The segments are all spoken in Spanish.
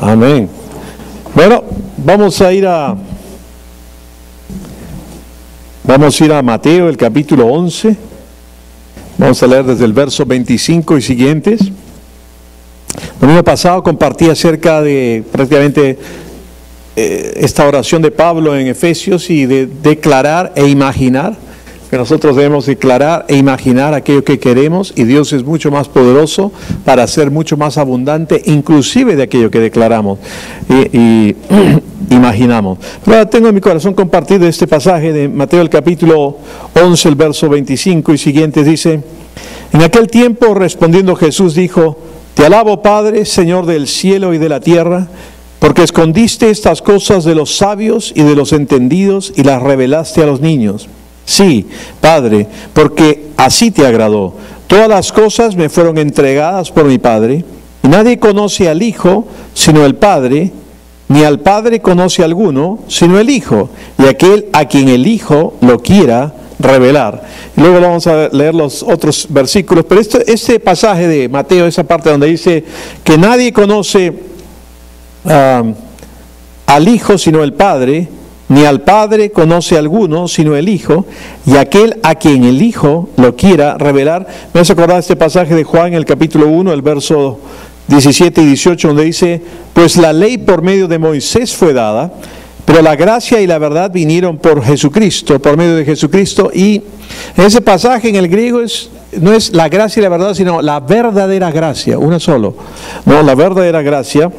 Amén. Bueno, vamos a ir a Mateo, el capítulo 11. Vamos a leer desde el verso 25 y siguientes. El domingo pasado compartí acerca de prácticamente esta oración de Pablo en Efesios y de declarar e imaginar, que nosotros debemos declarar e imaginar aquello que queremos, y Dios es mucho más poderoso para hacer mucho más abundante, inclusive de aquello que declaramos y imaginamos. Pero tengo en mi corazón compartido este pasaje de Mateo, el capítulo 11, el verso 25 y siguientes. Dice: en aquel tiempo, respondiendo Jesús, dijo: Te alabo, Padre, Señor del cielo y de la tierra, porque escondiste estas cosas de los sabios y de los entendidos y las revelaste a los niños. Sí, Padre, porque así te agradó. Todas las cosas me fueron entregadas por mi Padre, y nadie conoce al Hijo sino el Padre, ni al Padre conoce alguno sino el Hijo, y aquel a quien el Hijo lo quiera revelar. Y luego vamos a leer los otros versículos, pero este pasaje de Mateo, esa parte donde dice que nadie conoce al Hijo sino el Padre, ni al Padre conoce alguno sino el Hijo, y aquel a quien el Hijo lo quiera revelar. Me hace acordar este pasaje de Juan, en el capítulo 1, el verso 17 y 18, donde dice: pues la ley por medio de Moisés fue dada, pero la gracia y la verdad vinieron por Jesucristo, por medio de Jesucristo. Y en ese pasaje en el griego no es la gracia y la verdad, sino la verdadera gracia, una solo. No, la verdadera gracia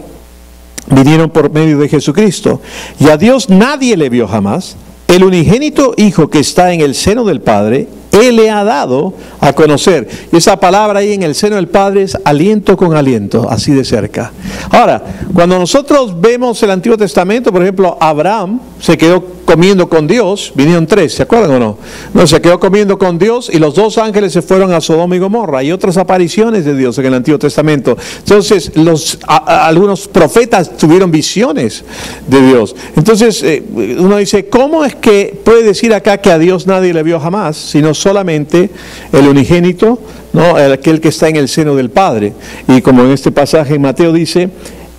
vinieron por medio de Jesucristo. Y a Dios nadie le vio jamás. El unigénito Hijo que está en el seno del Padre, Él le ha dado a conocer. Y esa palabra ahí en el seno del Padre es aliento con aliento, así de cerca. Ahora, cuando nosotros vemos el Antiguo Testamento, por ejemplo, Abraham se quedó comiendo con Dios, vinieron tres, ¿se acuerdan o no? No, se quedó comiendo con Dios y los dos ángeles se fueron a Sodoma y Gomorra. Hay otras apariciones de Dios en el Antiguo Testamento. Entonces, algunos profetas tuvieron visiones de Dios. Entonces, uno dice, ¿cómo es que puede decir acá que a Dios nadie le vio jamás, sino solamente el unigénito, ¿no? Aquel que está en el seno del Padre? Y como en este pasaje en Mateo dice,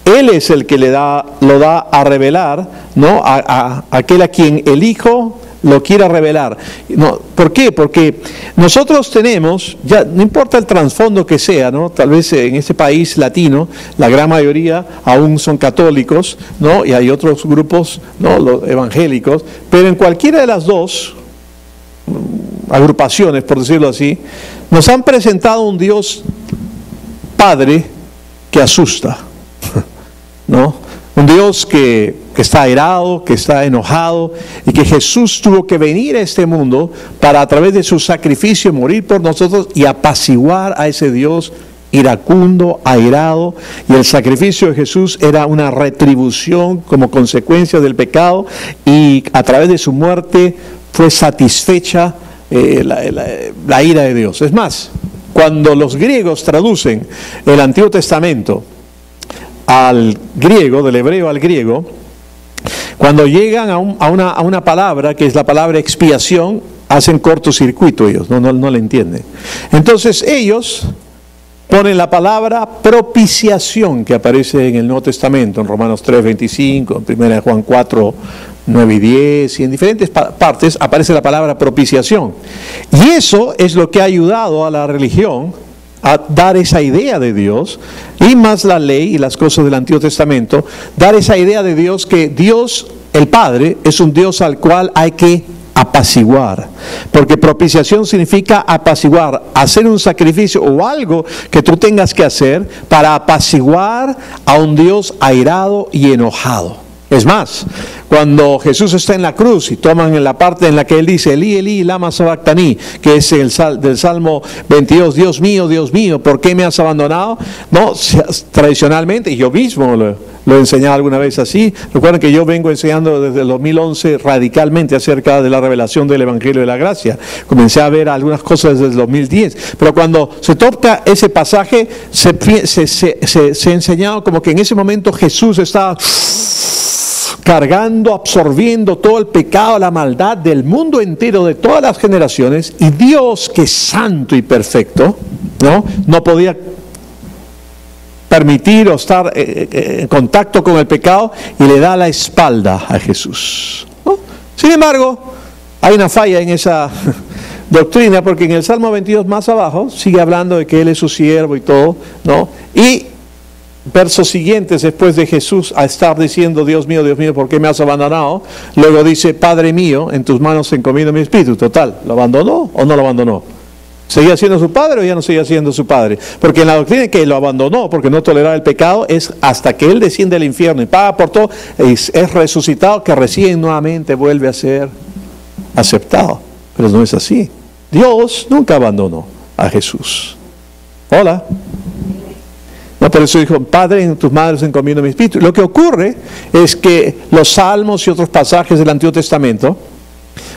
Él es el que lo da a revelar, ¿no? A aquel a quien el Hijo lo quiera revelar. No, ¿por qué? Porque nosotros tenemos, ya no importa el trasfondo que sea, ¿no? Tal vez en este país latino, la gran mayoría aún son católicos, ¿no? Y hay otros grupos, ¿no? Los evangélicos, pero en cualquiera de las dos agrupaciones, por decirlo así, nos han presentado un Dios Padre que asusta, ¿no? Un Dios que está airado, que está enojado, y que Jesús tuvo que venir a este mundo para, a través de su sacrificio, morir por nosotros y apaciguar a ese Dios iracundo, airado. Y el sacrificio de Jesús era una retribución como consecuencia del pecado, y a través de su muerte fue satisfecha la ira de Dios. Es más, cuando los griegos traducen el Antiguo Testamento al griego, del hebreo al griego, cuando llegan a una palabra que es la palabra expiación, hacen cortocircuito ellos, no la entienden. Entonces ellos ponen la palabra propiciación, que aparece en el Nuevo Testamento, en Romanos 3:25, en 1 Juan 4:9 y 10, y en diferentes partes aparece la palabra propiciación. Y eso es lo que ha ayudado a la religión a dar esa idea de Dios, y más la ley y las cosas del Antiguo Testamento, dar esa idea de Dios, que Dios, el Padre, es un Dios al cual hay que apaciguar, porque propiciación significa apaciguar, hacer un sacrificio o algo que tú tengas que hacer para apaciguar a un Dios airado y enojado. Es más, cuando Jesús está en la cruz y toman en la parte en la que Él dice, Elí, Elí, lama sabactani, que es del Salmo 22, Dios mío, ¿por qué me has abandonado? No, tradicionalmente, y yo mismo lo he enseñado alguna vez así. Recuerden que yo vengo enseñando desde el 2011 radicalmente acerca de la revelación del Evangelio de la Gracia. Comencé a ver algunas cosas desde el 2010, pero cuando se toca ese pasaje, se ha enseñado como que en ese momento Jesús estaba cargando, absorbiendo todo el pecado, la maldad del mundo entero, de todas las generaciones, y Dios, que es santo y perfecto, no podía permitir o estar en contacto con el pecado y le da la espalda a Jesús, ¿no? Sin embargo, hay una falla en esa doctrina, porque en el Salmo 22 más abajo sigue hablando de que Él es su siervo y todo, ¿no? Y versos siguientes, después de Jesús a estar diciendo, Dios mío, ¿por qué me has abandonado? Luego dice, Padre mío, en tus manos encomiendo mi espíritu. Total, ¿lo abandonó o no lo abandonó? ¿Seguía siendo su padre o ya no seguía siendo su padre? Porque en la doctrina que lo abandonó porque no toleraba el pecado es hasta que Él desciende al infierno y paga por todo, es resucitado, que recién nuevamente vuelve a ser aceptado. Pero no es así. Dios nunca abandonó a Jesús. Hola. No, por eso dijo, Padre, en tus manos encomiendo mi espíritu. Lo que ocurre es que los salmos y otros pasajes del Antiguo Testamento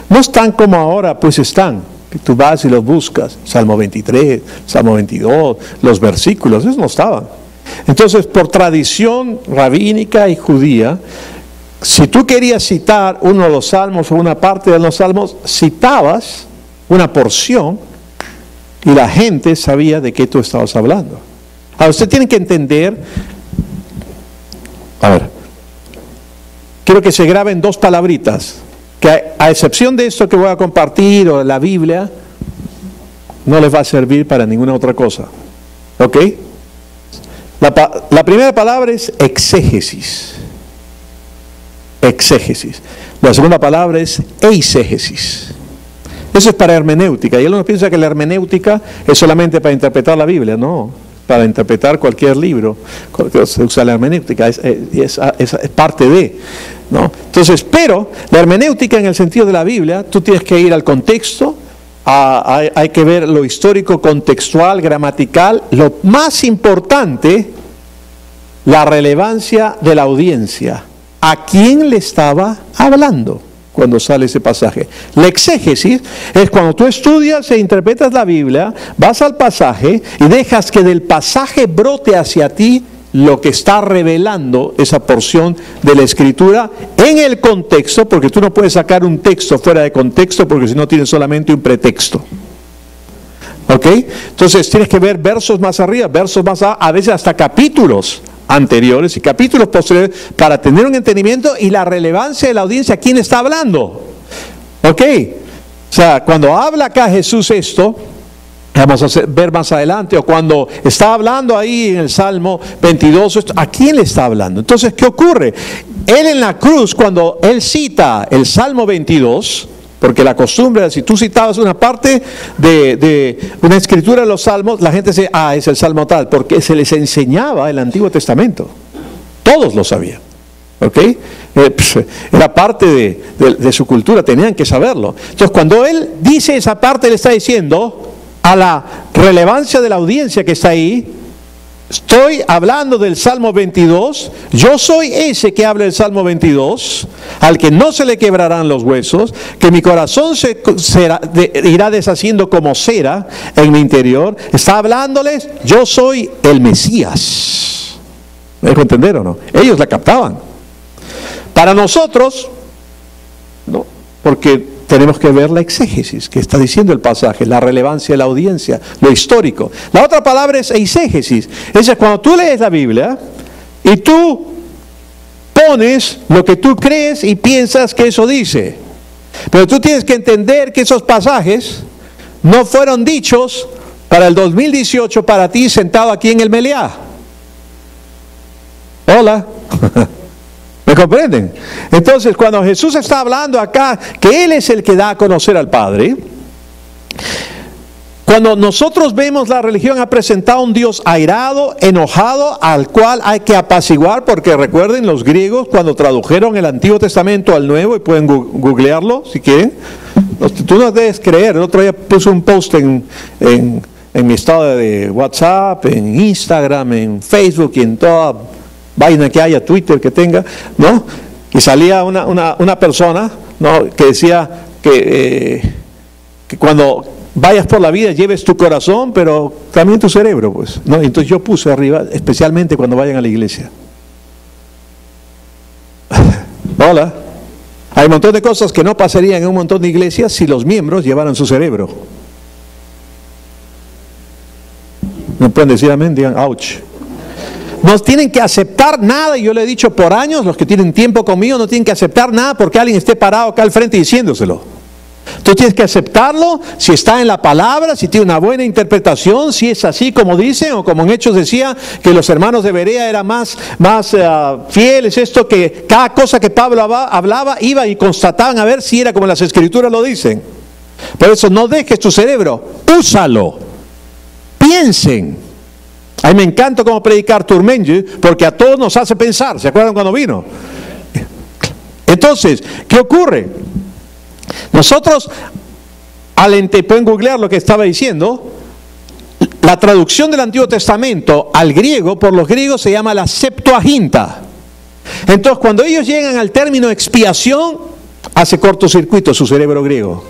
no están como ahora, pues están. Tú vas y los buscas, Salmo 23, Salmo 22, los versículos, esos no estaban. Entonces, por tradición rabínica y judía, si tú querías citar uno de los salmos o una parte de los salmos, citabas una porción y la gente sabía de qué tú estabas hablando. Ahora, usted tiene que entender, a ver, quiero que se graben dos palabritas, que a excepción de esto que voy a compartir o de la Biblia, no les va a servir para ninguna otra cosa. ¿Ok? La primera palabra es exégesis. Exégesis. La segunda palabra es eisegesis. Eso es para hermenéutica. Y algunos piensan que la hermenéutica es solamente para interpretar la Biblia. No, para interpretar cualquier libro se usa la hermenéutica. Es parte de, ¿no? Entonces, pero la hermenéutica en el sentido de la Biblia, tú tienes que ir al contexto, hay que ver lo histórico, contextual, gramatical. Lo más importante, la relevancia de la audiencia. ¿A quién le estaba hablando cuando sale ese pasaje? La exégesis es cuando tú estudias e interpretas la Biblia, vas al pasaje y dejas que del pasaje brote hacia ti lo que está revelando esa porción de la Escritura en el contexto, porque tú no puedes sacar un texto fuera de contexto, porque si no tienes solamente un pretexto. ¿Ok? Entonces tienes que ver versos más arriba, versos más abajo, a veces hasta capítulos anteriores y capítulos posteriores, para tener un entendimiento y la relevancia de la audiencia, ¿quién está hablando? ¿Ok? O sea, cuando habla acá Jesús esto, vamos a ver más adelante, o cuando está hablando ahí en el Salmo 22, ¿a quién le está hablando? Entonces, ¿qué ocurre? Él en la cruz, cuando él cita el Salmo 22, porque la costumbre, si tú citabas una parte de una escritura de los salmos, la gente dice, es el salmo tal, porque se les enseñaba el Antiguo Testamento. Todos lo sabían. ¿Ok? Era parte de su cultura, tenían que saberlo. Entonces, cuando él dice esa parte, le está diciendo a la relevancia de la audiencia que está ahí, estoy hablando del Salmo 22, yo soy ese que habla del Salmo 22, al que no se le quebrarán los huesos, que mi corazón irá deshaciendo como cera en mi interior. Está hablándoles, yo soy el Mesías. ¿Me dejo entender o no? Ellos la captaban. Para nosotros, no, porque tenemos que ver la exégesis que está diciendo el pasaje, la relevancia de la audiencia, lo histórico. La otra palabra es eisegesis. Es cuando tú lees la Biblia y tú pones lo que tú crees y piensas que eso dice. Pero tú tienes que entender que esos pasajes no fueron dichos para el 2018 para ti sentado aquí en el Meliá. Hola. ¿Me comprenden? Entonces, cuando Jesús está hablando acá, que Él es el que da a conocer al Padre, cuando nosotros vemos la religión ha presentado un Dios airado, enojado, al cual hay que apaciguar, porque recuerden, los griegos cuando tradujeron el Antiguo Testamento al Nuevo, y pueden googlearlo si quieren, tú no debes creer. El otro día puse un post en mi estado de WhatsApp, en Instagram, en Facebook y en toda vaina que haya, Twitter que tenga, ¿no? Y salía una persona, ¿no?, que decía que cuando vayas por la vida lleves tu corazón, pero también tu cerebro, pues, ¿no? Entonces yo puse arriba, especialmente cuando vayan a la iglesia. Hola. Hay un montón de cosas que no pasarían en un montón de iglesias si los miembros llevaran su cerebro. No pueden decir amén, digan ouch. no tienen que aceptar nada, y yo le he dicho por años, los que tienen tiempo conmigo no tienen que aceptar nada porque alguien esté parado acá al frente diciéndoselo. Tú tienes que aceptarlo si está en la palabra, si tiene una buena interpretación, si es así como dicen, o como en Hechos decía que los hermanos de Berea eran más fieles, esto que cada cosa que Pablo hablaba iba y constataban a ver si era como las Escrituras lo dicen. Por eso no dejes tu cerebro, úsalo, piensen. A mí me encanta cómo predicar Turmenje, porque a todos nos hace pensar. ¿Se acuerdan cuando vino? Entonces, ¿qué ocurre? Nosotros, pueden googlear lo que estaba diciendo, la traducción del Antiguo Testamento al griego, por los griegos se llama la Septuaginta. Entonces, cuando ellos llegan al término expiación, hace cortocircuito su cerebro griego,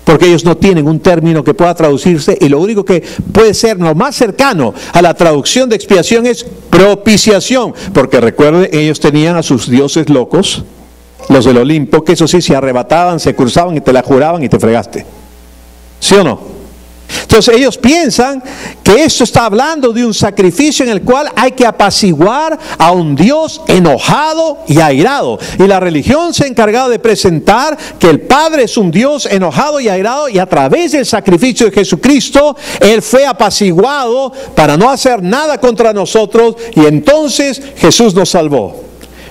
porque ellos no tienen un término que pueda traducirse, y lo único que puede ser lo más cercano a la traducción de expiación es propiciación, porque recuerden, ellos tenían a sus dioses locos, los del Olimpo, que eso sí, se arrebataban, se cruzaban y te la juraban y te fregaste. ¿Sí o no? Entonces ellos piensan que esto está hablando de un sacrificio en el cual hay que apaciguar a un Dios enojado y airado. Y la religión se ha encargado de presentar que el Padre es un Dios enojado y airado, y a través del sacrificio de Jesucristo, Él fue apaciguado para no hacer nada contra nosotros, y entonces Jesús nos salvó.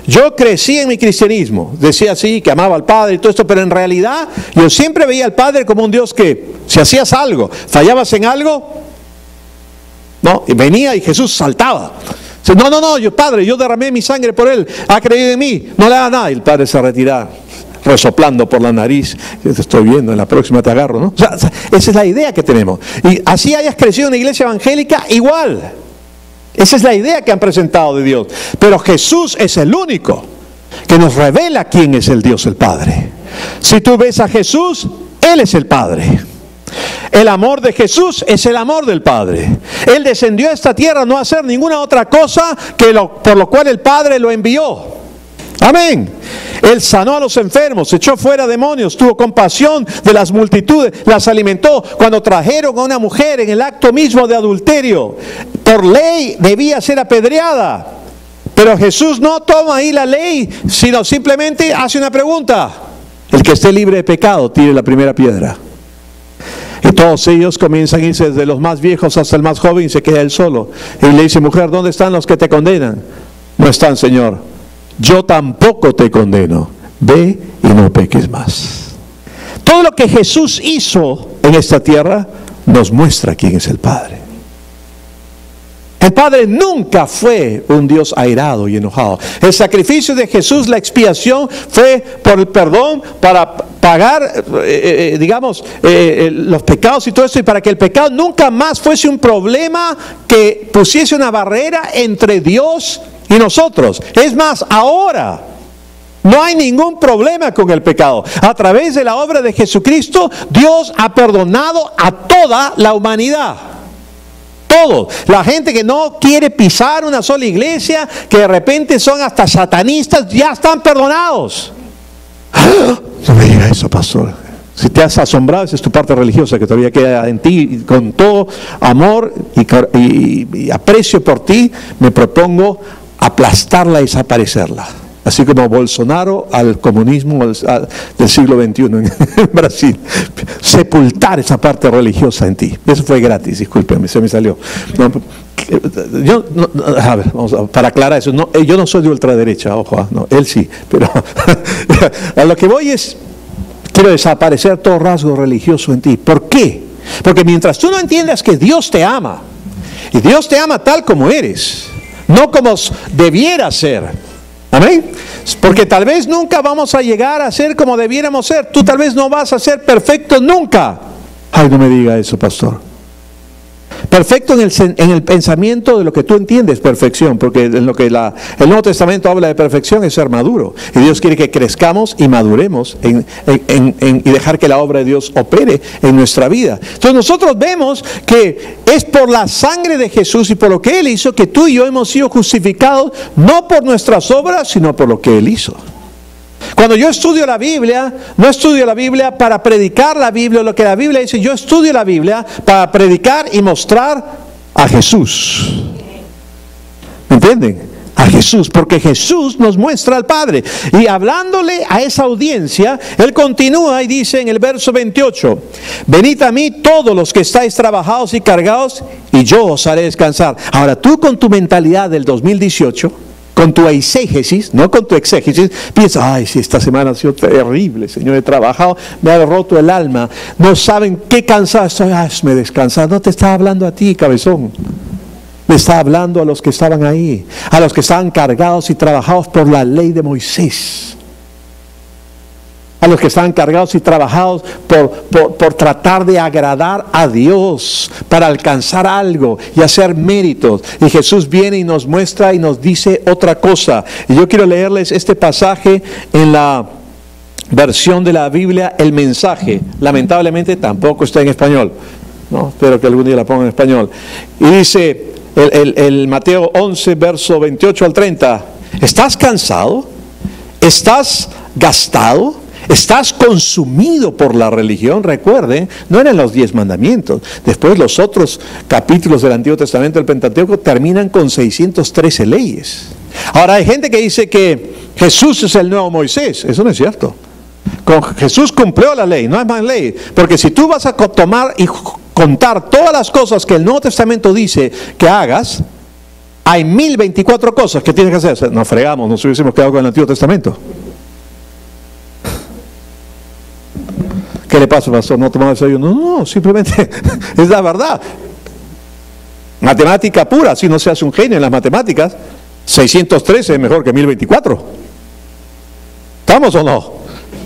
Yo crecí en mi cristianismo, decía así, que amaba al Padre y todo esto, pero en realidad yo siempre veía al Padre como un Dios que, si hacías algo, fallabas en algo, no, y venía y Jesús saltaba. No, Padre, yo derramé mi sangre por Él, ha creído en mí, no le haga nada. Y el Padre se retiraba, resoplando por la nariz. Yo te estoy viendo, en la próxima te agarro, ¿no? O sea, esa es la idea que tenemos. Y así hayas crecido en una iglesia evangélica, igual. Esa es la idea que han presentado de Dios. Pero Jesús es el único que nos revela quién es el Dios el Padre. Si tú ves a Jesús, Él es el Padre. El amor de Jesús es el amor del Padre. Él descendió a esta tierra no a hacer ninguna otra cosa que por lo cual el Padre lo envió. Amén. Él sanó a los enfermos, echó fuera demonios, tuvo compasión de las multitudes, las alimentó. Cuando trajeron a una mujer en el acto mismo de adulterio, por ley debía ser apedreada, pero Jesús no toma ahí la ley, sino simplemente hace una pregunta: el que esté libre de pecado, tire la primera piedra. Y todos ellos comienzan a irse, desde los más viejos hasta el más joven, y se queda él solo. Y le dice: mujer, ¿dónde están los que te condenan? No están, Señor. Yo tampoco te condeno, ve y no peques más. Todo lo que Jesús hizo en esta tierra nos muestra quién es el Padre. El Padre nunca fue un Dios airado y enojado. El sacrificio de Jesús, la expiación, fue por el perdón, para pagar, los pecados y todo eso, y para que el pecado nunca más fuese un problema que pusiese una barrera entre Dios y nosotros. Es más, ahora no hay ningún problema con el pecado. A través de la obra de Jesucristo, Dios ha perdonado a toda la humanidad. Todos. La gente que no quiere pisar una sola iglesia, que de repente son hasta satanistas, ya están perdonados. No me diga eso, pastor. Si te has asombrado, esa es tu parte religiosa que todavía queda en ti. Con todo amor y aprecio por ti, me propongo aplastarla y desaparecerla. Así como Bolsonaro al comunismo del siglo XXI en Brasil. Sepultar esa parte religiosa en ti. Eso fue gratis, discúlpeme, se me salió. A ver, para aclarar eso, yo no soy de ultraderecha, ojo, no, él sí, pero a lo que voy es, quiero desaparecer todo rasgo religioso en ti. ¿Por qué? Porque mientras tú no entiendas que Dios te ama, y Dios te ama tal como eres, no como debiera ser. Amén. Porque tal vez nunca vamos a llegar a ser como debiéramos ser. Tú tal vez no vas a ser perfecto nunca. Ay, no me diga eso, pastor. Perfecto en el pensamiento de lo que tú entiendes perfección, porque en lo que el Nuevo Testamento habla de perfección es ser maduro, y Dios quiere que crezcamos y maduremos y dejar que la obra de Dios opere en nuestra vida. Entonces nosotros vemos que es por la sangre de Jesús y por lo que Él hizo que tú y yo hemos sido justificados, no por nuestras obras, sino por lo que Él hizo. Cuando yo estudio la Biblia, no estudio la Biblia para predicar la Biblia, lo que la Biblia dice, yo estudio la Biblia para predicar y mostrar a Jesús. ¿Me entienden? A Jesús, porque Jesús nos muestra al Padre. Y hablándole a esa audiencia, Él continúa y dice en el verso 28, venid a mí todos los que estáis trabajados y cargados, y yo os haré descansar. Ahora tú con tu mentalidad del 2018, con tu eisegesis, no con tu exégesis, piensas, ay, si esta semana ha sido terrible, Señor, he trabajado, me ha roto el alma, no saben qué cansado estoy, hazme descansar. No te está hablando a ti, cabezón. Le está hablando a los que estaban ahí, a los que estaban cargados y trabajados por la ley de Moisés, a los que estaban cargados y trabajados por tratar de agradar a Dios, para alcanzar algo y hacer méritos. Y Jesús viene y nos muestra y nos dice otra cosa. Y yo quiero leerles este pasaje en la versión de la Biblia, el Mensaje. Lamentablemente tampoco está en español, ¿no? Espero que algún día la pongan en español. Y dice el Mateo 11, verso 28 al 30, ¿estás cansado? ¿Estás gastado? ¿Estás consumido por la religión? Recuerden, no eran los 10 mandamientos. Después los otros capítulos del Antiguo Testamento del Pentateuco terminan con 613 leyes. Ahora hay gente que dice que Jesús es el nuevo Moisés. Eso no es cierto. Jesús cumplió la ley, no hay más ley. Porque si tú vas a tomar y contar todas las cosas que el Nuevo Testamento dice que hagas, hay 1024 cosas que tienes que hacer. Nos fregamos, nos hubiésemos quedado con el Antiguo Testamento. ¿Qué le pasa, pastor? ¿No tomaba desayuno? No, simplemente es la verdad. Matemática pura, si no se hace un genio en las matemáticas, 613 es mejor que 1024. ¿Estamos o no?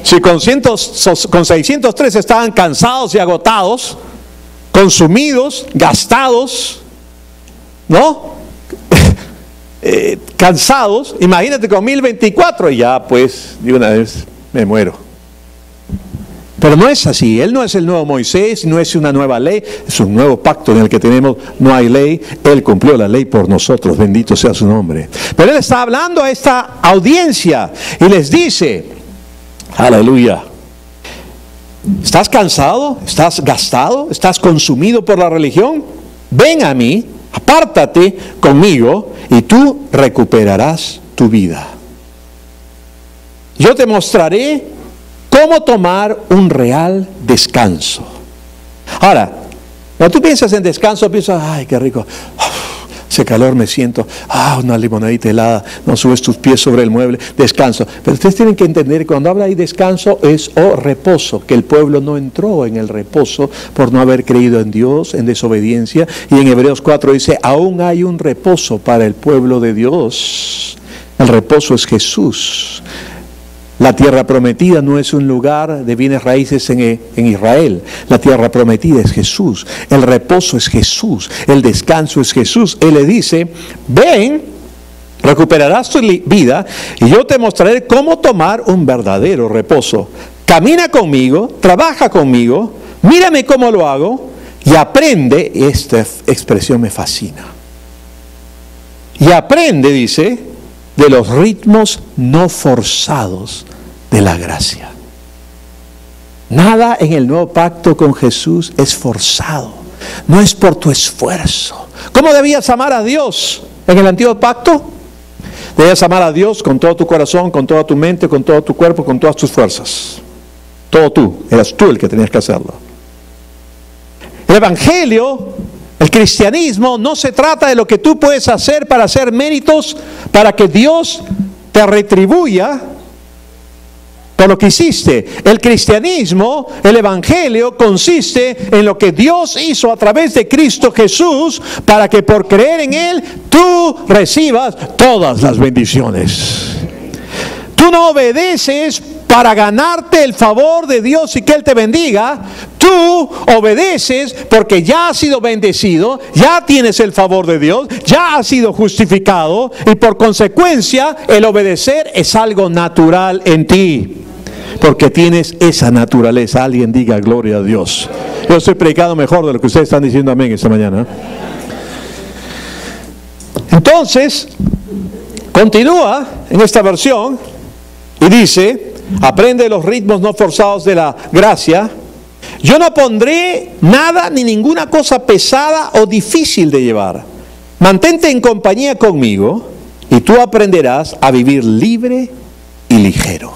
Si con 613 estaban cansados y agotados, consumidos, gastados, ¿no? Cansados, imagínate con 1024 y ya pues de una vez me muero. Pero no es así. Él no es el nuevo Moisés, no es una nueva ley, es un nuevo pacto en el que tenemos, no hay ley. Él cumplió la ley por nosotros, bendito sea su nombre. Pero Él está hablando a esta audiencia y les dice, aleluya, ¿estás cansado? ¿Estás gastado? ¿Estás consumido por la religión? Ven a mí, apártate conmigo y tú recuperarás tu vida. Yo te mostraré cómo tomar un real descanso. Ahora, cuando tú piensas en descanso, piensas, ay, qué rico, ese calor me siento, una limonadita helada, no subes tus pies sobre el mueble, descanso. Pero ustedes tienen que entender que cuando habla ahí descanso es reposo, que el pueblo no entró en el reposo por no haber creído en Dios, en desobediencia. Y en Hebreos 4 dice, aún hay un reposo para el pueblo de Dios. El reposo es Jesús. La tierra prometida no es un lugar de bienes raíces en Israel. La tierra prometida es Jesús. El reposo es Jesús. El descanso es Jesús. Él le dice, ven, recuperarás tu vida y yo te mostraré cómo tomar un verdadero reposo. Camina conmigo, trabaja conmigo, mírame cómo lo hago y aprende. Esta expresión me fascina. Y aprende, dice, de los ritmos no forzados de la gracia. Nada en el nuevo pacto con Jesús es forzado. No es por tu esfuerzo. ¿Cómo debías amar a Dios en el antiguo pacto? Debías amar a Dios con todo tu corazón, con toda tu mente, con todo tu cuerpo, con todas tus fuerzas. Todo tú. Eras tú el que tenías que hacerlo. El Evangelio, el cristianismo, no se trata de lo que tú puedes hacer para hacer méritos, para que Dios te retribuya por lo que hiciste. El cristianismo, el evangelio, consiste en lo que Dios hizo a través de Cristo Jesús, para que por creer en Él, tú recibas todas las bendiciones. Tú no obedeces para ganarte el favor de Dios y que Él te bendiga. Tú obedeces porque ya has sido bendecido, ya tienes el favor de Dios, ya has sido justificado y por consecuencia el obedecer es algo natural en ti. Porque tienes esa naturaleza. Alguien diga gloria a Dios. Yo estoy predicando mejor de lo que ustedes están diciendo amén esta mañana. Entonces, continúa en esta versión y dice, aprende los ritmos no forzados de la gracia. Yo no pondré nada ni ninguna cosa pesada o difícil de llevar. Mantente en compañía conmigo y tú aprenderás a vivir libre y ligero.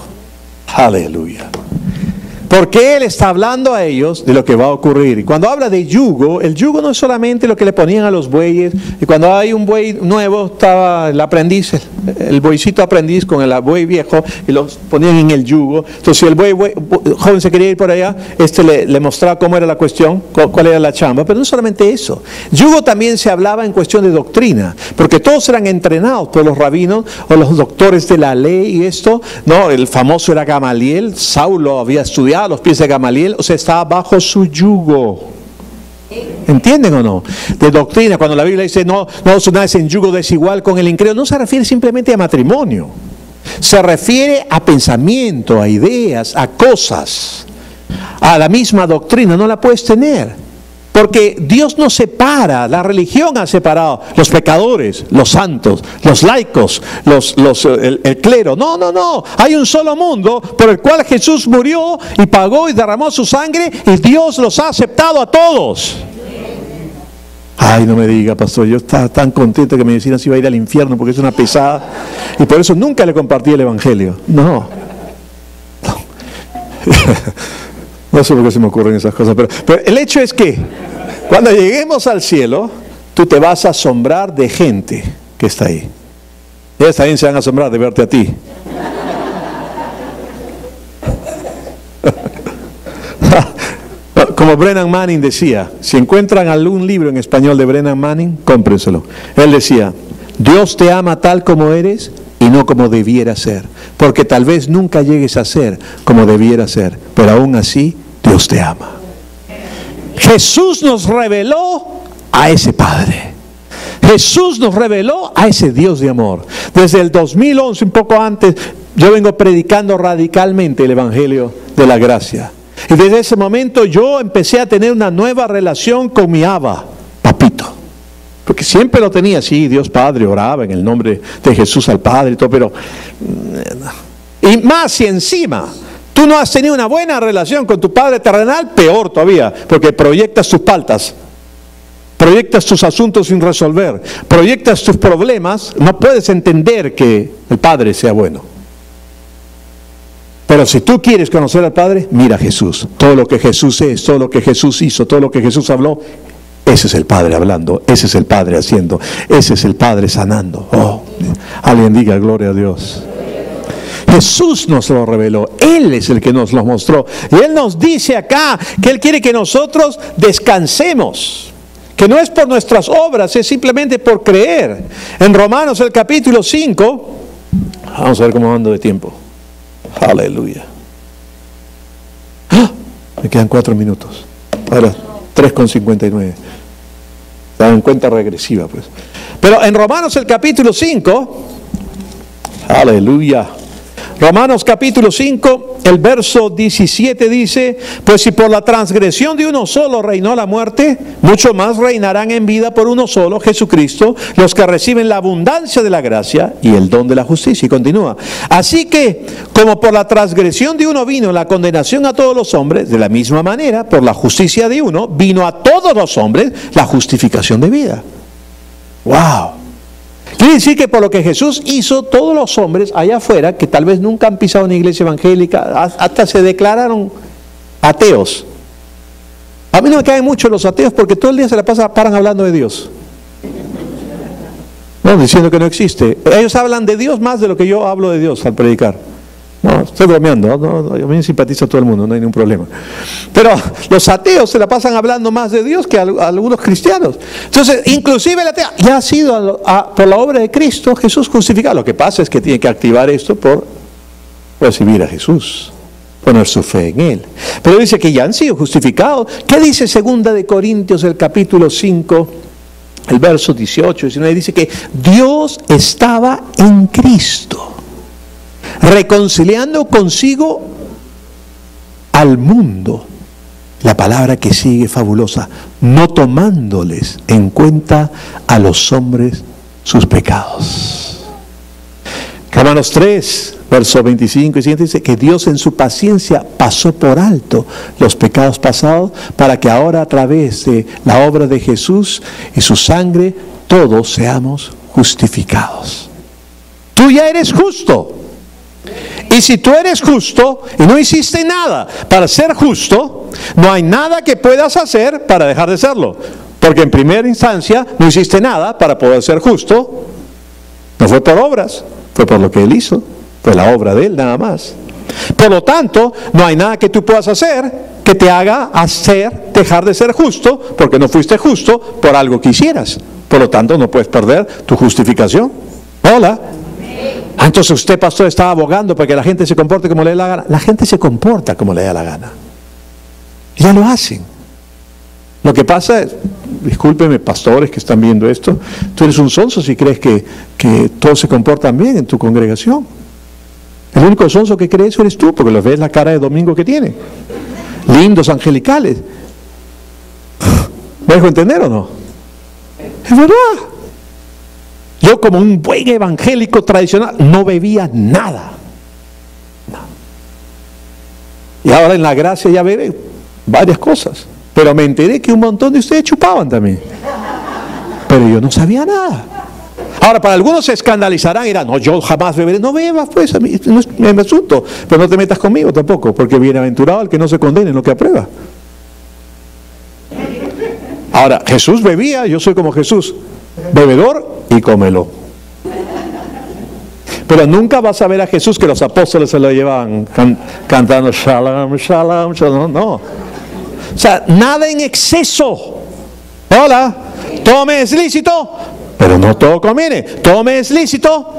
Aleluya. Porque Él está hablando a ellos de lo que va a ocurrir. Y cuando habla de yugo, el yugo no es solamente lo que le ponían a los bueyes. Y cuando hay un buey nuevo, estaba el aprendiz, el bueycito aprendiz con el buey viejo, y los ponían en el yugo. Entonces, si el buey joven se quería ir por allá, le mostraba cómo era la cuestión, cuál era la chamba. Pero no solamente eso. Yugo también se hablaba en cuestión de doctrina, porque todos eran entrenados por los rabinos o los doctores de la ley y esto, ¿no? El famoso era Gamaliel. Saulo había estudiado a los pies de Gamaliel, o sea, estaba bajo su yugo. ¿Entienden o no? De doctrina, cuando la Biblia dice no os unáis en yugo desigual con el incrédulo, no se refiere simplemente a matrimonio. Se refiere a pensamiento, a ideas, a cosas. A la misma doctrina no la puedes tener. Porque Dios nos separa, la religión ha separado los pecadores, los santos, los laicos, el clero. No. Hay un solo mundo por el cual Jesús murió y pagó y derramó su sangre y Dios los ha aceptado a todos. Ay, no me diga, pastor, yo estaba tan contento que me decían si iba a ir al infierno porque es una pesada. Y por eso nunca le compartí el evangelio. No. No sé por qué se me ocurren esas cosas, pero el hecho es que cuando lleguemos al cielo, tú te vas a asombrar de gente que está ahí. Ellos también se van a asombrar de verte a ti. Como Brennan Manning decía, si encuentran algún libro en español de Brennan Manning, cómprenselo. Él decía, Dios te ama tal como eres y no como debiera ser, porque tal vez nunca llegues a ser como debiera ser, pero aún así Dios te ama. Jesús nos reveló a ese Padre. Jesús nos reveló a ese Dios de amor. Desde el 2011, un poco antes, yo vengo predicando radicalmente el Evangelio de la gracia. Y desde ese momento yo empecé a tener una nueva relación con mi Abba, papito. Porque siempre lo tenía así, Dios Padre, oraba en el nombre de Jesús al Padre y todo, pero... Y más si encima tú no has tenido una buena relación con tu Padre terrenal, peor todavía, porque proyectas tus faltas, proyectas tus asuntos sin resolver, proyectas tus problemas, no puedes entender que el Padre sea bueno. Pero si tú quieres conocer al Padre, mira a Jesús. Todo lo que Jesús es, todo lo que Jesús hizo, todo lo que Jesús habló, ese es el Padre hablando, ese es el Padre haciendo, ese es el Padre sanando. Oh, alguien diga gloria a Dios. Jesús nos lo reveló, Él es el que nos lo mostró. Y Él nos dice acá que Él quiere que nosotros descansemos. Que no es por nuestras obras, es simplemente por creer. En Romanos el capítulo 5, vamos a ver cómo ando de tiempo. Aleluya. ¡Ah! Me quedan 4 minutos. Ahora 3:59. Se dan cuenta regresiva, pues. Pero en Romanos el capítulo 5, aleluya. Romanos capítulo 5, el verso 17 dice, pues si por la transgresión de uno solo reinó la muerte, mucho más reinarán en vida por uno solo, Jesucristo, los que reciben la abundancia de la gracia y el don de la justicia. Y continúa, así que como por la transgresión de uno vino la condenación a todos los hombres, de la misma manera, por la justicia de uno, vino a todos los hombres la justificación de vida. ¡Wow! Quiere decir que por lo que Jesús hizo, todos los hombres allá afuera, que tal vez nunca han pisado una iglesia evangélica, hasta se declararon ateos. A mí no me caen mucho los ateos porque todo el día se la paran hablando de Dios. No, diciendo que no existe. Ellos hablan de Dios más de lo que yo hablo de Dios al predicar. No, estoy bromeando, no, yo me simpatizo a todo el mundo, no hay ningún problema. Pero los ateos se la pasan hablando más de Dios que algunos cristianos. Entonces, inclusive el ateo ya ha sido por la obra de Cristo, Jesús crucificado. Lo que pasa es que tiene que activar esto por recibir a Jesús, poner su fe en Él. Pero dice que ya han sido justificados. ¿Qué dice 2 Corintios, el capítulo 5, el verso 18, 19? Dice que Dios estaba en Cristo, reconciliando consigo al mundo. La palabra que sigue fabulosa, no tomándoles en cuenta a los hombres sus pecados. Romanos 3, verso 25 y siguiente dice que Dios en su paciencia pasó por alto los pecados pasados para que ahora a través de la obra de Jesús y su sangre todos seamos justificados. Tú ya eres justo. Y si tú eres justo y no hiciste nada para ser justo, no hay nada que puedas hacer para dejar de serlo. Porque en primera instancia no hiciste nada para poder ser justo. No fue por obras, fue por lo que Él hizo. Fue la obra de Él nada más. Por lo tanto, no hay nada que tú puedas hacer que te haga dejar de ser justo, porque no fuiste justo por algo que hicieras. Por lo tanto, no puedes perder tu justificación. Hola. Entonces usted, pastor, estaba abogando para que la gente se comporte como le dé la gana. La gente se comporta como le dé la gana. Ya lo hacen. Lo que pasa es, discúlpeme, pastores que están viendo esto, tú eres un sonso si crees que todos se comportan bien en tu congregación. El único sonso que cree eso eres tú, porque los ves la cara de domingo que tiene. Lindos, angelicales. ¿Me dejo entender o no? Es verdad. Yo, como un buen evangélico tradicional, no bebía nada. Y ahora en la gracia ya bebe varias cosas. Pero me enteré que un montón de ustedes chupaban también. Pero yo no sabía nada. Ahora, para algunos se escandalizarán y dirán, no, yo jamás beberé. No bebas, pues, a mí no es mi asunto. Pero no te metas conmigo tampoco, porque bienaventurado el que no se condene en lo que aprueba. Ahora, Jesús bebía, yo soy como Jesús, bebedor y cómelo. Pero nunca vas a ver a Jesús que los apóstoles se lo llevaban cantando shalom, shalom, shalom. No. O sea, nada en exceso. Hola, todo me es lícito, pero no todo conviene. Todo me es lícito,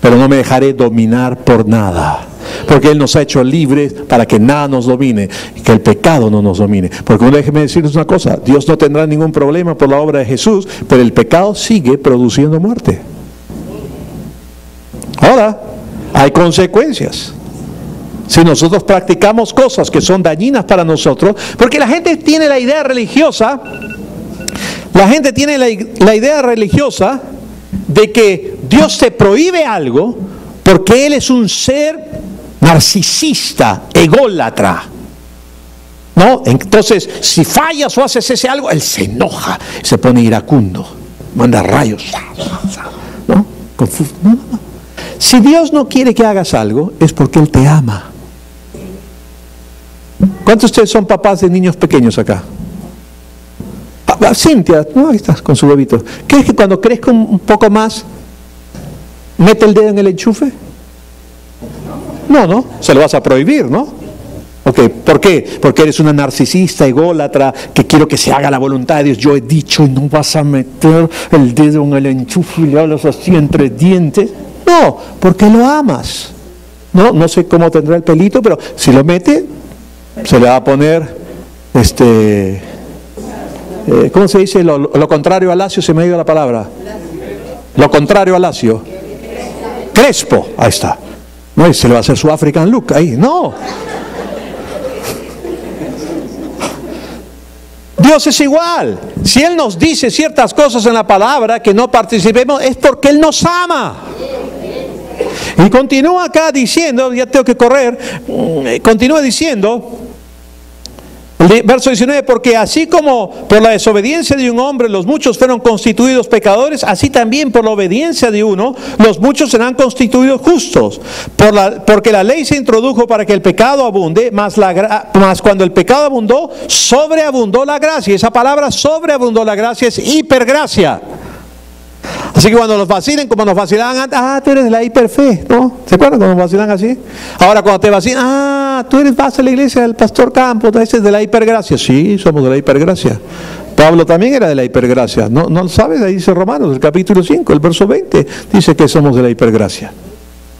pero no me dejaré dominar por nada. Porque Él nos ha hecho libres para que nada nos domine y que el pecado no nos domine. Porque déjeme decirles una cosa, Dios no tendrá ningún problema por la obra de Jesús, pero el pecado sigue produciendo muerte. Ahora, hay consecuencias. Si nosotros practicamos cosas que son dañinas para nosotros, porque la gente tiene la idea religiosa, la idea religiosa de que Dios te prohíbe algo porque Él es un ser narcisista, ególatra, ¿no? Entonces, si fallas o haces ese algo, Él se enoja, se pone iracundo, manda rayos, ¿no? Confuso. No. Si Dios no quiere que hagas algo, es porque Él te ama. ¿Cuántos de ustedes son papás de niños pequeños acá? Cintia, ¿no? Ahí estás con su bebito. ¿Crees que cuando crezca un poco más, mete el dedo en el enchufe? No, se lo vas a prohibir, ¿no? Okay. ¿Por qué? Porque eres una narcisista, ególatra, que quiero que se haga la voluntad de Dios. Yo he dicho y no vas a meter el dedo en el enchufe y le hablas así entre dientes. No, porque lo amas. No sé cómo tendrá el pelito, pero si lo mete, se le va a poner, ¿cómo se dice? Lo contrario a lacio, se me ha ido la palabra. Lo contrario a lacio. Crespo, ahí está. No, y se le va a hacer su African look ahí. No. Dios es igual. Si Él nos dice ciertas cosas en la palabra que no participemos, es porque Él nos ama. Y continúa acá diciendo, ya tengo que correr, continúa diciendo, verso 19, porque así como por la desobediencia de un hombre los muchos fueron constituidos pecadores, así también por la obediencia de uno los muchos serán constituidos justos. Porque la ley se introdujo para que el pecado abunde, mas cuando el pecado abundó, sobreabundó la gracia. Esa palabra sobreabundó la gracia es hipergracia. Así que cuando nos vacilen, como nos vacilaban antes, tú eres de la hiperfe, ¿no? ¿Se acuerdan cuando nos vacilan así? Ahora cuando te vacilan, tú vas a la iglesia del pastor Campos, ese es de la hipergracia. Sí, somos de la hipergracia. Pablo también era de la hipergracia. ¿No lo sabes? Ahí dice Romanos, el capítulo 5, el verso 20, dice que somos de la hipergracia.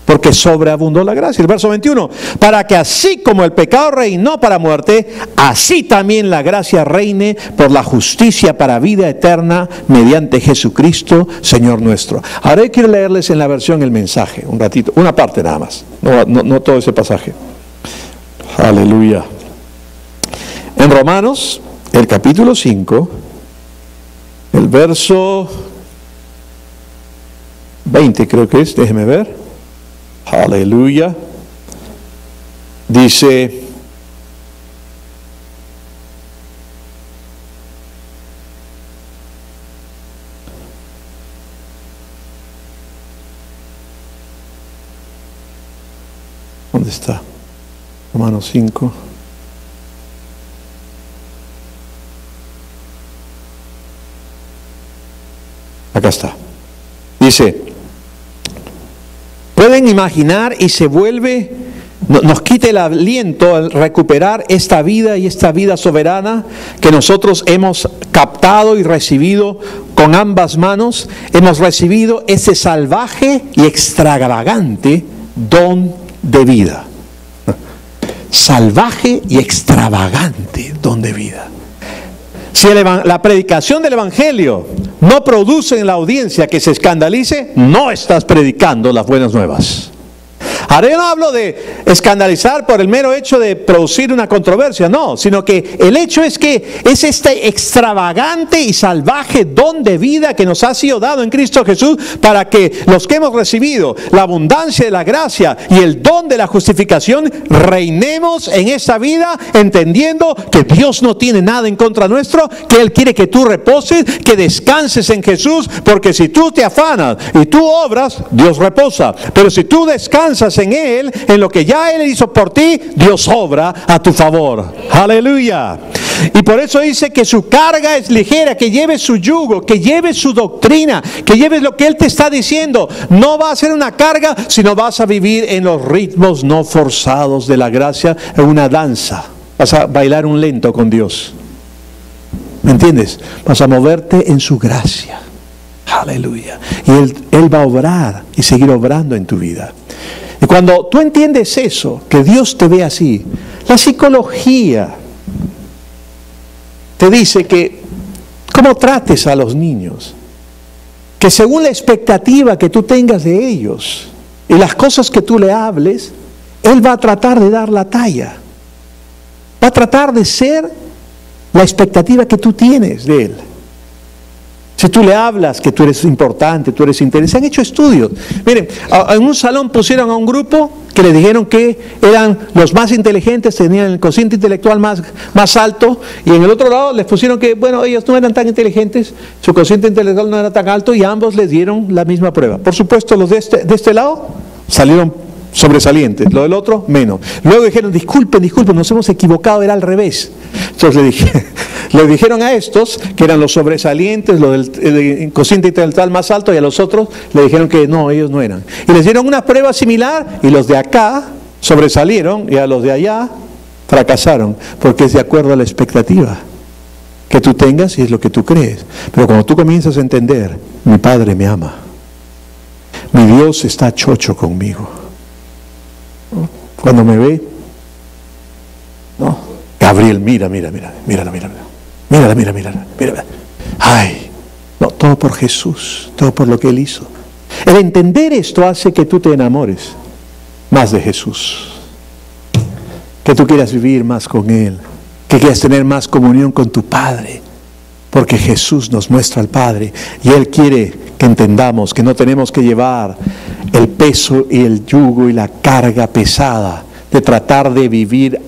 Porque sobreabundó la gracia. El verso 21, para que así como el pecado reinó para muerte, así también la gracia reine por la justicia para vida eterna mediante Jesucristo, Señor nuestro. Ahora yo quiero leerles en la versión el mensaje, un ratito, una parte nada más, no todo ese pasaje. Aleluya. En Romanos, el capítulo 5, el verso 20 creo que es, déjeme ver. Aleluya. Dice, ¿Dónde está? Romanos 5. Acá está. Dice, pueden imaginar y se vuelve, nos quita el aliento al recuperar esta vida y esta vida soberana que nosotros hemos captado y recibido con ambas manos. Hemos recibido ese salvaje y extravagante don de vida. Salvaje y extravagante don de vida. Si la predicación del Evangelio no produce en la audiencia que se escandalice, no estás predicando las buenas nuevas. Ahora yo no hablo de escandalizar por el mero hecho de producir una controversia, no, sino que el hecho es que es este extravagante y salvaje don de vida que nos ha sido dado en Cristo Jesús para que los que hemos recibido la abundancia de la gracia y el don de la justificación reinemos en esta vida entendiendo que Dios no tiene nada en contra nuestro, que Él quiere que tú reposes, que descanses en Jesús, porque si tú te afanas y tú obras, Dios reposa, pero si tú descansas en Él, en lo que ya Él hizo por ti, Dios obra a tu favor. Aleluya. Y por eso dice que su carga es ligera, que lleves su yugo, que lleves su doctrina, que lleves lo que Él te está diciendo. No va a ser una carga, sino vas a vivir en los ritmos no forzados de la gracia, en una danza. Vas a bailar un lento con Dios. ¿Me entiendes? Vas a moverte en su gracia. Aleluya. Y Él va a obrar y seguir obrando en tu vida. Y cuando tú entiendes eso, que Dios te ve así, la psicología te dice que cómo trates a los niños, que según la expectativa que tú tengas de ellos y las cosas que tú le hables, Él va a tratar de dar la talla, va a tratar de ser la expectativa que tú tienes de Él. Si tú le hablas que tú eres importante, tú eres interesante, se han hecho estudios. Miren, en un salón pusieron a un grupo que le dijeron que eran los más inteligentes, tenían el cociente intelectual más alto, y en el otro lado les pusieron que, bueno, ellos no eran tan inteligentes, su cociente intelectual no era tan alto, y ambos les dieron la misma prueba. Por supuesto, los de este lado salieron sobresalientes, lo del otro menos. Luego dijeron, disculpen, nos hemos equivocado, era al revés. Entonces le dijeron a estos, que eran los sobresalientes, los del cociente intelectual más alto, y a los otros le dijeron que no, ellos no eran. Y les dieron una prueba similar, y los de acá sobresalieron, y a los de allá fracasaron, porque es de acuerdo a la expectativa que tú tengas y es lo que tú crees. Pero cuando tú comienzas a entender, mi Padre me ama, mi Dios está chocho conmigo. Cuando me ve, no, Gabriel, mira. Ay, no, todo por Jesús, todo por lo que Él hizo. El entender esto hace que tú te enamores más de Jesús, que tú quieras vivir más con Él, que quieras tener más comunión con tu Padre, porque Jesús nos muestra al Padre y Él quiere que entendamos que no tenemos que llevar el peso y el yugo y la carga pesada de tratar de vivir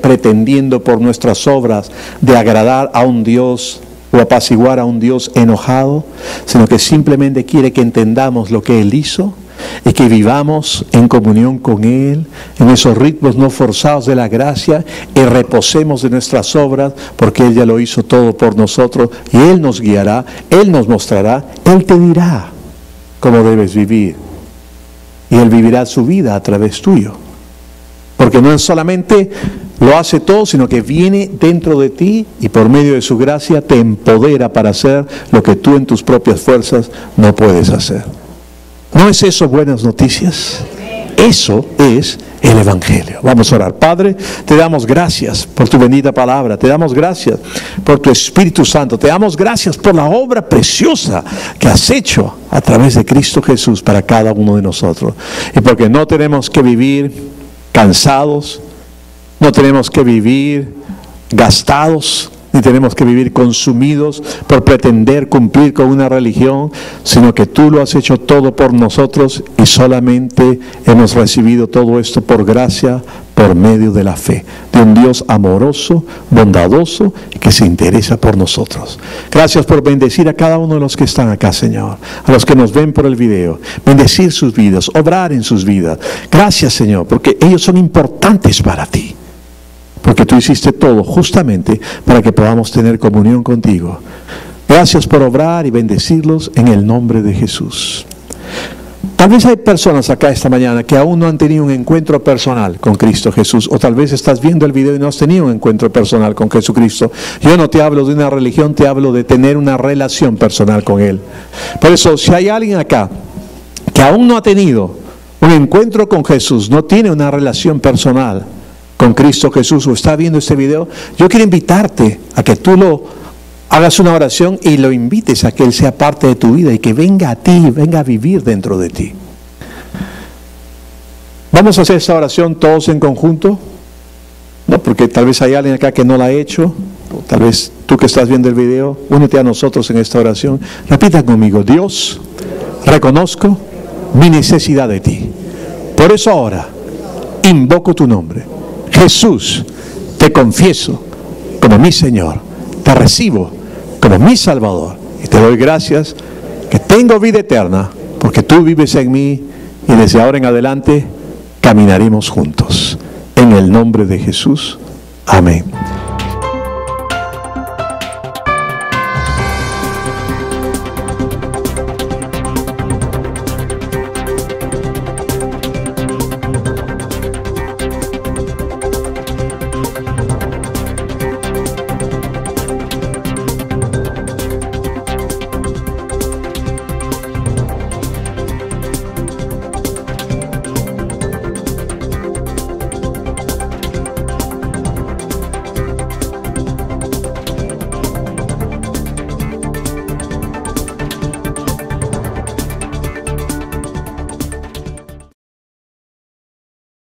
pretendiendo por nuestras obras de agradar a un Dios o apaciguar a un Dios enojado, sino que simplemente quiere que entendamos lo que Él hizo y que vivamos en comunión con Él, en esos ritmos no forzados de la gracia, y reposemos de nuestras obras, porque Él ya lo hizo todo por nosotros, y Él nos guiará, Él nos mostrará, Él te dirá cómo debes vivir, y Él vivirá su vida a través tuyo, porque no es solamente lo hace todo, sino que viene dentro de ti y por medio de su gracia te empodera para hacer lo que tú en tus propias fuerzas no puedes hacer. ¿No es eso buenas noticias? Eso es el Evangelio. Vamos a orar. Padre, te damos gracias por tu bendita palabra, te damos gracias por tu Espíritu Santo, te damos gracias por la obra preciosa que has hecho a través de Cristo Jesús para cada uno de nosotros. Y porque no tenemos que vivir cansados, no tenemos que vivir gastados, ni tenemos que vivir consumidos por pretender cumplir con una religión, sino que tú lo has hecho todo por nosotros y solamente hemos recibido todo esto por gracia, por medio de la fe, de un Dios amoroso, bondadoso, que se interesa por nosotros. Gracias por bendecir a cada uno de los que están acá, Señor, a los que nos ven por el video, bendecir sus vidas, obrar en sus vidas. Gracias, Señor, porque ellos son importantes para ti, porque tú hiciste todo justamente para que podamos tener comunión contigo. Gracias por obrar y bendecirlos en el nombre de Jesús. Tal vez hay personas acá esta mañana que aún no han tenido un encuentro personal con Cristo Jesús, o tal vez estás viendo el video y no has tenido un encuentro personal con Jesucristo. Yo no te hablo de una religión, te hablo de tener una relación personal con Él. Por eso, si hay alguien acá que aún no ha tenido un encuentro con Jesús, no tiene una relación personal con Cristo Jesús, o está viendo este video, yo quiero invitarte a que tú hagas una oración y lo invites a que Él sea parte de tu vida y que venga a ti, venga a vivir dentro de ti. Vamos a hacer esta oración todos en conjunto, ¿no? Porque tal vez hay alguien acá que no la ha hecho, o tal vez tú que estás viendo el video, únete a nosotros en esta oración. Repita conmigo: Dios, reconozco mi necesidad de ti. Por eso ahora invoco tu nombre. Jesús, te confieso como mi Señor, te recibo como mi Salvador y te doy gracias que tengo vida eterna porque tú vives en mí, y desde ahora en adelante caminaremos juntos. En el nombre de Jesús. Amén.